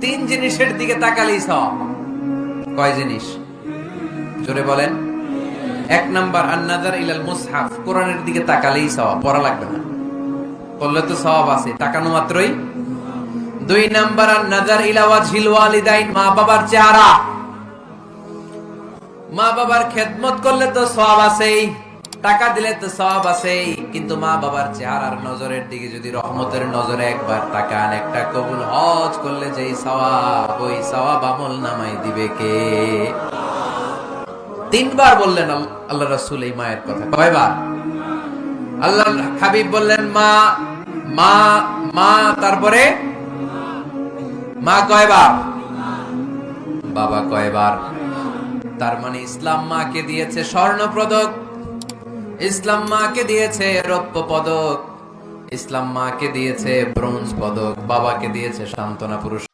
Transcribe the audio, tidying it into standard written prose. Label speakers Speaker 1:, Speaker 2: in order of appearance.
Speaker 1: তিন জিনিসের দিকে তাকালেই সওয়াব। কয় জিনিস? জোরে বলেন। এক নাম্বার আন-নাযার ইলাল মুসহাফ, কোরআনের দিকে তাকালেই সওয়াব, পড়া লাগবে না, পড়লে তো সওয়াব আছে, তাকানো মাত্রই। দুই নাম্বার আন-নাযার ইলা ওয়াজহিল ওয়ালিদাইন, মা বাবার চেহারা, মা বাবার খেদমত করলে তো সওয়াব আছেই, টাকা দিলে তো সওয়াব আছেই, কিন্তু মা বাবার চেহারার নজরের দিকে যদি রহমতের নজরে একবার তাকান, একটা কবুল হজ করলে যেই সওয়াব, ওই সওয়াব আমল নামাই দিবে কে? তিনবার বললেন আল্লাহ রাসূল এই মায়ের কথা। কয়বার? আল্লাহ হাবিব বললেন মা মা মা, তারপরে মা কয়বার, বাবা কয়বার। তার মানে ইসলাম মাকে দিয়েছে স্বর্ণ পদক, ইসলাম মাকে দিয়েছে রৌপ্য পদক, ইসলাম মাকে দিয়েছে ব্রোঞ্জ পদক, বাবাকে দিয়েছে সান্ত্বনা পুরস্কার।